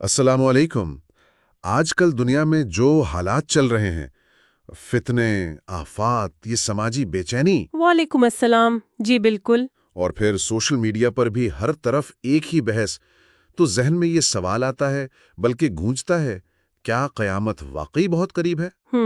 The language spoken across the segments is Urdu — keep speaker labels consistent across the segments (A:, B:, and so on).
A: السلام علیکم۔ آج کل دنیا میں جو حالات چل رہے ہیں، فتنے، آفات، یہ سماجی بے چینی،
B: وعلیکم السلام۔ جی بالکل۔
A: اور پھر سوشل میڈیا پر بھی ہر طرف ایک ہی بحث، تو ذہن میں یہ سوال آتا ہے، بلکہ گونجتا ہے، کیا قیامت واقعی بہت قریب ہے؟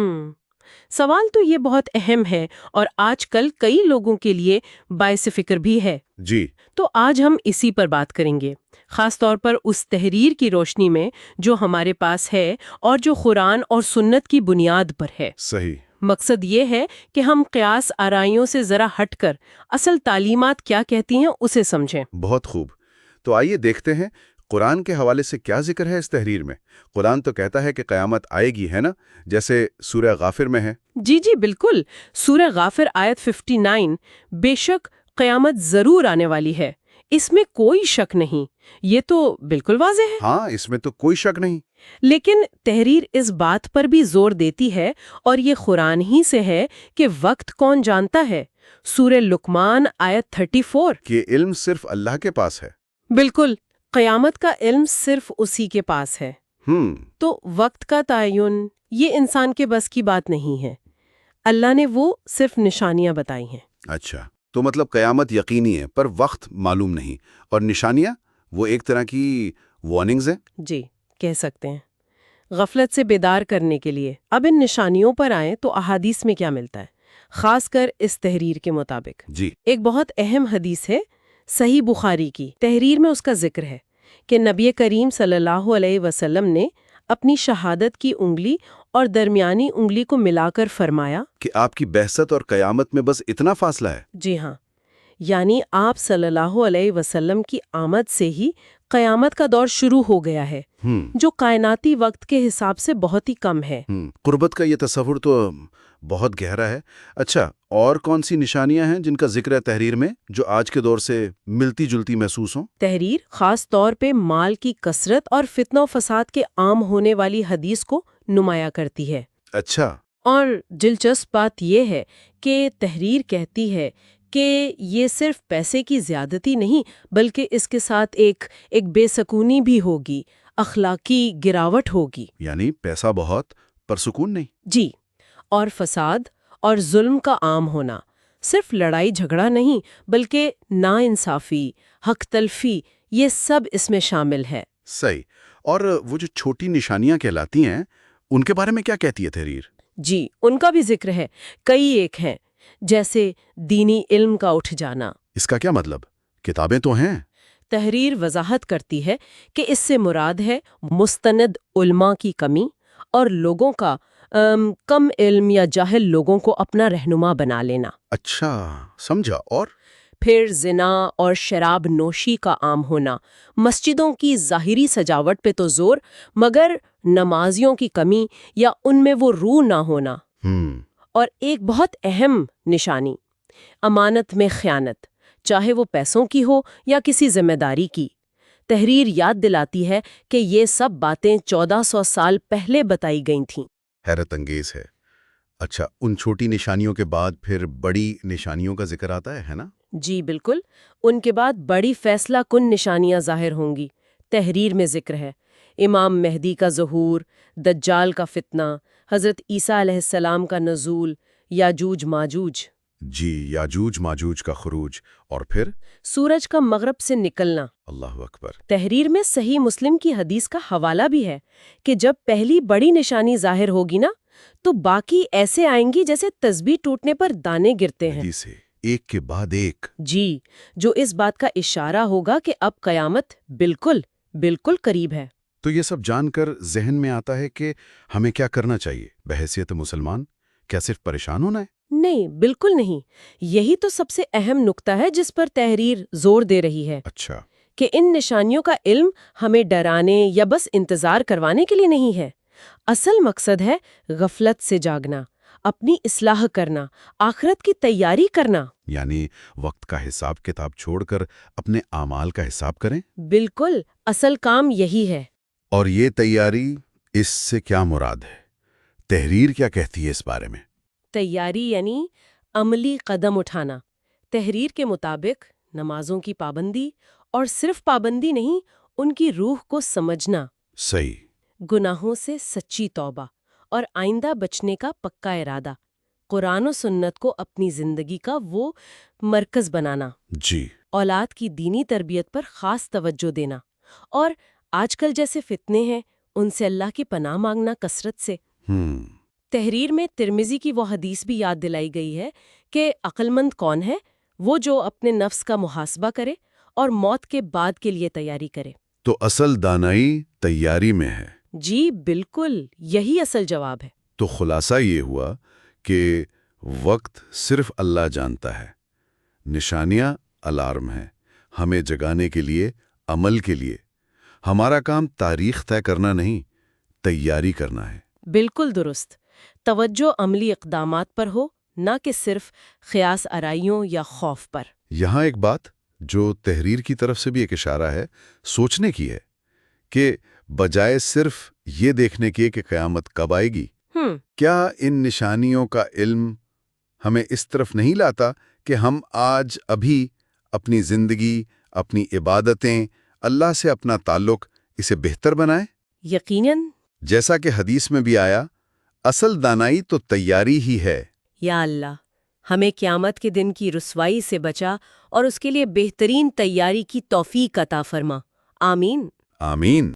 B: سوال تو یہ بہت اہم ہے اور آج کل کئی لوگوں کے لیے باعث فکر بھی ہے۔
A: جی،
B: تو آج ہم اسی پر بات کریں گے، خاص طور پر اس تحریر کی روشنی میں جو ہمارے پاس ہے اور جو قرآن اور سنت کی بنیاد پر ہے۔
A: صحیح۔
B: مقصد یہ ہے کہ ہم قیاس آرائیوں سے ذرا ہٹ کر اصل تعلیمات کیا کہتی ہیں اسے سمجھیں۔
A: بہت خوب۔ تو آئیے دیکھتے ہیں قرآن کے حوالے سے کیا ذکر ہے اس تحریر میں۔ قرآن تو کہتا ہے کہ قیامت آئے گی، ہے نا؟ جیسے سورہ غافر میں ہے۔
B: جی بالکل۔ سورہ غافر آیت 59، بے شک قیامت ضرور آنے والی ہے، اس میں کوئی شک نہیں، یہ تو بالکل واضح ہے۔
A: ہاں، اس میں تو کوئی شک نہیں۔
B: لیکن تحریر اس بات پر بھی زور دیتی ہے، اور یہ قرآن ہی سے ہے، کہ وقت کون جانتا ہے۔ سورہ لقمان آیت 34۔
A: کہ علم صرف اللہ کے پاس ہے۔
B: بالکل، قیامت کا علم صرف اسی کے پاس ہے۔ تو وقت کا تعین یہ انسان کے بس کی بات نہیں ہے، اللہ نے وہ صرف نشانیاں بتائی ہیں۔
A: اچھا، تو مطلب قیامت یقینی ہے پر وقت معلوم نہیں، اور نشانیاں وہ ایک طرح کی وارننگز ہیں۔
B: جی، کہہ سکتے ہیں، غفلت سے بیدار کرنے کے لیے۔ اب ان نشانیوں پر آئیں تو احادیث میں کیا ملتا ہے، خاص کر اس تحریر کے مطابق۔
A: جی،
B: ایک بہت اہم حدیث ہے، صحیح بخاری کی۔ تحریر میں اس کا ذکر ہے کہ نبی کریم صلی اللہ علیہ وسلم نے اپنی شہادت کی انگلی اور درمیانی انگلی کو ملا کر فرمایا
A: کہ آپ کی بعثت اور قیامت میں بس اتنا فاصلہ ہے۔
B: جی ہاں، یعنی آپ صلی اللہ علیہ وسلم کی آمد سے ہی قیامت کا دور شروع ہو گیا ہے، جو کائناتی وقت کے حساب سے بہت ہی کم ہے۔
A: قربت کا یہ تصور تو بہت گہرا ہے۔ اچھا، اور کون سی نشانیاں ہیں جن کا ذکر ہے تحریر میں جو آج کے دور سے ملتی جلتی محسوس ہوں؟
B: تحریر خاص طور پہ مال کی کثرت اور فتنہ و فساد کے عام ہونے والی حدیث کو نمایاں کرتی ہے۔
A: اچھا،
B: اور دلچسپ بات یہ ہے کہ تحریر کہتی ہے کہ یہ صرف پیسے کی زیادتی نہیں، بلکہ اس کے ساتھ ایک بے سکونی بھی ہوگی، اخلاقی گراوٹ ہوگی۔
A: یعنی پیسہ بہت پر سکون نہیں۔
B: جی، اور فساد اور ظلم کا عام ہونا، صرف لڑائی جھگڑا نہیں بلکہ ناانصافی، حق تلفی، یہ سب اس میں شامل ہے۔
A: صحیح۔ اور وہ جو چھوٹی نشانیاں کہلاتی ہیں ان کے بارے میں کیا کہتی ہے تحریر؟
B: جی، ان کا بھی ذکر ہے، کئی ایک ہیں، جیسے دینی علم کا اٹھ جانا۔
A: اس کا کیا مطلب؟ کتابیں تو ہیں۔
B: تحریر وضاحت کرتی ہے کہ اس سے مراد ہے مستند علماء کی کمی اور لوگوں کا کم علم یا جاہل لوگوں کو اپنا رہنما بنا لینا۔
A: اچھا، سمجھا۔ اور
B: پھر زنا اور شراب نوشی کا عام ہونا، مسجدوں کی ظاہری سجاوٹ پہ تو زور، مگر نمازیوں کی کمی یا ان میں وہ روح نہ ہونا۔ اور ایک بہت اہم نشانی، امانت میں خیانت، چاہے وہ پیسوں کی ہو یا کسی ذمہ داری کی۔ تحریر یاد دلاتی ہے کہ یہ سب باتیں 1400 سال پہلے بتائی گئی تھیں۔
A: حیرت انگیز ہے۔ اچھا، ان چھوٹی نشانیوں کے بعد پھر بڑی نشانیوں کا ذکر آتا ہے نا؟
B: جی بالکل، ان کے بعد بڑی فیصلہ کن نشانیاں ظاہر ہوں گی۔ تحریر میں ذکر ہے امام مہدی کا ظہور، دجال کا فتنہ، حضرت عیسیٰ علیہ السلام کا نزول، یاجوج ماجوج۔
A: جی، یاجوج ماجوج کا خروج، اور پھر
B: سورج کا مغرب سے نکلنا۔
A: اللہ اکبر۔
B: تحریر میں صحیح مسلم کی حدیث کا حوالہ بھی ہے کہ جب پہلی بڑی نشانی ظاہر ہوگی نا، تو باقی ایسے آئیں گی جیسے تسبیح ٹوٹنے پر دانے گرتے ہیں۔
A: حدیث ہے، ایک کے بعد ایک۔
B: جی، جو اس بات کا اشارہ ہوگا کہ اب قیامت بالکل قریب ہے۔
A: تو یہ سب جان کر ذہن میں آتا ہے کہ ہمیں کیا کرنا چاہیے بحیثیت مسلمان؟ کیا صرف پریشان ہونا ہے؟
B: نہیں، بالکل نہیں۔ یہی تو سب سے اہم نکتہ ہے جس پر تحریر زور دے رہی ہے،
A: اچھا،
B: کہ ان نشانیوں کا علم ہمیں ڈرانے یا بس انتظار کروانے کے لیے نہیں ہے۔ اصل مقصد ہے غفلت سے جاگنا، اپنی اصلاح کرنا، آخرت کی تیاری کرنا۔
A: یعنی وقت کا حساب کتاب چھوڑ کر اپنے اعمال کا حساب کریں۔
B: بالکل، اصل کام یہی ہے۔
A: اور یہ تیاری، اس سے کیا مراد ہے؟ تحریر کیا کہتی ہے اس بارے میں؟
B: تیاری یعنی عملی قدم اٹھانا۔ تحریر کے مطابق نمازوں کی پابندی، اور صرف پابندی نہیں، ان کی روح کو سمجھنا۔
A: صحیح.
B: گناہوں سے سچی توبہ اور آئندہ بچنے کا پکا ارادہ، قرآن و سنت کو اپنی زندگی کا وہ مرکز بنانا،
A: جی.
B: اولاد کی دینی تربیت پر خاص توجہ دینا، اور آج کل جیسے فتنے ہیں ان سے اللہ کی پناہ مانگنا کثرت سے۔ تحریر میں ترمذی کی وہ حدیث بھی یاد دلائی گئی ہے کہ عقلمند کون ہے؟ وہ جو اپنے نفس کا محاسبہ کرے اور موت کے بعد کے لیے تیاری کرے۔
A: تو اصل دانائی تیاری میں ہے۔
B: جی بالکل، یہی اصل جواب ہے۔
A: تو خلاصہ یہ ہوا کہ وقت صرف اللہ جانتا ہے، نشانیاں الارم ہیں، ہمیں جگانے کے لیے، عمل کے لیے۔ ہمارا کام تاریخ طے کرنا نہیں، تیاری کرنا ہے۔
B: بالکل درست۔ توجہ عملی اقدامات پر ہو، نہ کہ صرف خیاس آرائیوں یا خوف پر۔
A: یہاں ایک بات جو تحریر کی طرف سے بھی ایک اشارہ ہے، سوچنے کی ہے کہ بجائے صرف یہ دیکھنے کے کہ قیامت کب آئے گی، کیا ان نشانیوں کا علم ہمیں اس طرف نہیں لاتا کہ ہم آج ابھی اپنی زندگی، اپنی عبادتیں، اللہ سے اپنا تعلق اسے بہتر بنائیں؟
B: یقیناً۔
A: جیسا کہ حدیث میں بھی آیا، اصل دانائی تو تیاری ہی ہے۔
B: یا اللہ، ہمیں قیامت کے دن کی رسوائی سے بچا اور اس کے لیے بہترین تیاری کی توفیق عطا فرما۔ آمین۔
A: آمین۔